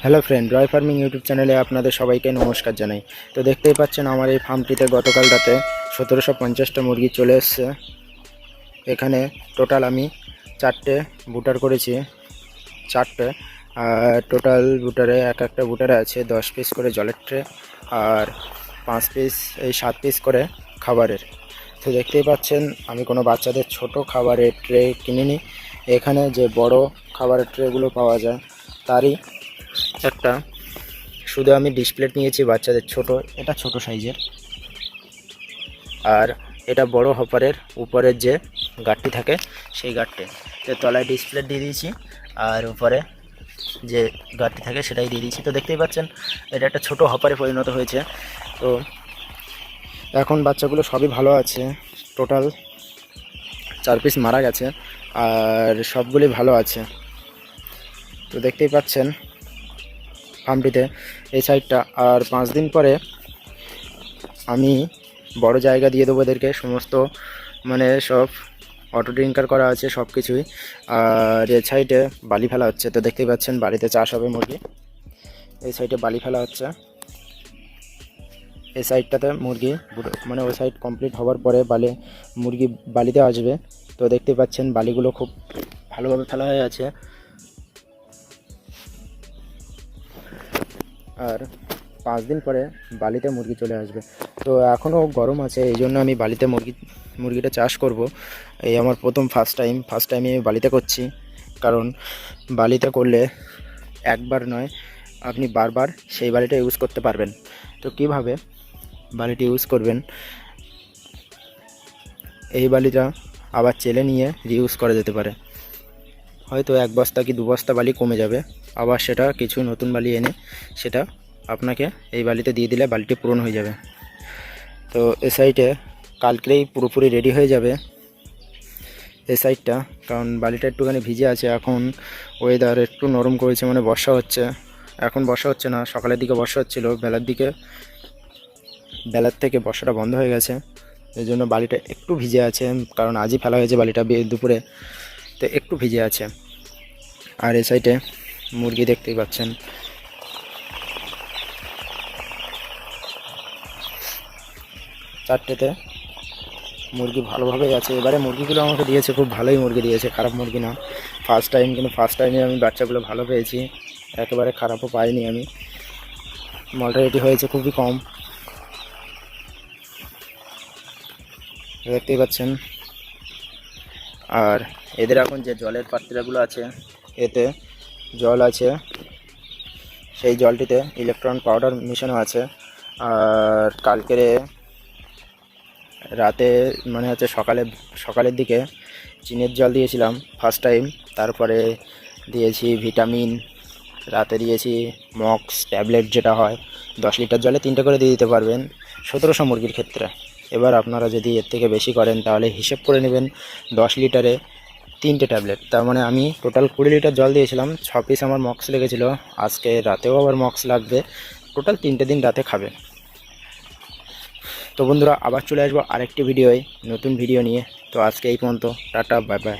Hello friend, রয় farming YouTube চ্যানেলে আপনাদের সবাইকে নমস্কার জানাই। তো দেখতেই পাচ্ছেন আমার এই ফার্মটিতে গতকাল রাতে 1750টা মুরগি চলে এসছে। এখানে টোটাল আমি 4টে বুটার করেছি, 4টে। আর টোটাল বুটারে একটা বুটারে আছে 10 পিস করে জলের ট্রে আর 5 পিস 7 পিস করে খাবারের। তো দেখতেই পাচ্ছেন আমি কোনো বাচ্চাদের ছোট খাবারের ট্রে কিনিনি। এখানে যে বড় খাবারের ট্রেগুলো পাওয়া যায় তারই একটা শুধু আমি ডিসপ্লেট নিয়েছি বাচ্চাদের ছোট, এটা ছোট সাইজের। আর এটা বড় হপারের উপরের যে গাঁটটি থাকে সেই গাঁটটি, তো তলায় ডিসপ্লে দিয়ে দিয়েছি আর উপরে যে গাঁটটি থাকে সেটাই দিয়ে দিয়েছি। তো দেখতেই পাচ্ছেন এটা একটা ছোট হপারে পরিণত হয়েছে। তো এখন বাচ্চাগুলো সবই ভালো আছে। টোটাল 4 পিস মারা গেছে আর সবগুলি ভালো আছে। তো দেখতেই পাচ্ছেন ফার্মটিতে এই সাইডটা। আর 5 দিন পরে আমি বড় জায়গা দিয়ে দেবো এদেরকে, সমস্ত মানে সব অটো ড্রিঙ্কার করা আছে সব কিছুই। আর এই সাইডে বালি ফেলা হচ্ছে। তো দেখতেই পাচ্ছেন বাড়িতে চাষ হবে মুরগি, এই সাইডে বালি ফেলা হচ্ছে। এই সাইডটাতে মুরগি মানে ওই সাইড কমপ্লিট হওয়ার পরে মুরগি বালিতে আসবে। তো দেখতে পাচ্ছেন বালিগুলো খুব ভালোভাবে ফেলা হয়ে আছে। আর 5 দিন পরে বালিতে মুরগি চলে আসবে। তো এখনও গরম আছে, এই জন্য আমি বালিতে মুরগিটা চাষ করব। এই আমার ফার্স্ট টাইম আমি বালিতে করছি। কারণ বালিতে করলে একবার নয়, আপনি বারবার সেই বালিটা ইউজ করতে পারবেন। তো কিভাবে বালিটি ইউজ করবেন, এই বালিটা আবার চেলে নিয়ে রিউজ করা যেতে পারে। হয়তো 1 বস্তা কি 2 বস্তা বালি কমে যাবে, আবার সেটা কিছু নতুন বালি এনে সেটা আপনাকে এই বালিতে দিয়ে দিলে বালিটি পূরণ হয়ে যাবে। তো এই সাইডে কালকেই পুরোপুরি রেডি হয়ে যাবে এই সাইডটা, কারণ বালিটা একটুখানি ভিজে আছে। এখন ওয়েদার একটু নরম করেছে, মানে বর্ষা হচ্ছে। এখন বর্ষা হচ্ছে না, সকালের দিকে বর্ষা হচ্ছিল, বেলার থেকে বর্ষাটা বন্ধ হয়ে গেছে। এই জন্য বালিটা একটু ভিজে আছে, কারণ আজই ফেলা হয়েছে বালিটা দুপুরে, তো একটু ভিজে আছে। আর এই সাইডে মুরগি দেখতেই পাচ্ছেন। চারটেতে মুরগি ভালোভাবেই আছে। এবারে মুরগিগুলো আমাকে দিয়েছে, খুব ভালোই মুরগি দিয়েছে, খারাপ মুরগি না। কিন্তু ফার্স্ট টাইমে আমি বাচ্চাগুলো ভালো পেয়েছি, একেবারে খারাপও পাইনি আমি। মর্টালিটি হয়েছে খুবই কম, দেখতেই পাচ্ছেন। আর এদের এখন যে জলের পাত্রগুলো আছে, এতে জল আছে, সেই জলটিতে ইলেকট্রন পাউডার মিশানো আছে। আর কালকের রাতে মানে হচ্ছে সকালের দিকে চিনির জল দিয়েছিলাম ফার্স্ট টাইম। তারপরে দিয়েছি ভিটামিন, রাতে দিয়েছি মক্স ট্যাবলেট, যেটা হয় 10 লিটার জলে 3টে করে দিয়ে দিতে পারবেন 1700 মুরগির ক্ষেত্রে। এবার আপনারা যদি এর থেকে বেশি করেন তাহলে হিসেব করে নেবেন 10 লিটারে 3টে ট্যাবলেট। তার মানে আমি টোটাল 20 লিটার জল দিয়েছিলাম। 6 পিস আমার মক্স লেগেছিলো, আজকে রাতেও আবার মক্স লাগবে। টোটাল 3টে দিন রাতে খাবে। তো বন্ধুরা আবার চলে আসবো আরেকটি নতুন ভিডিও নিয়ে। তো আজকে এই পর্যন্ত, টাটা, বাই বাই।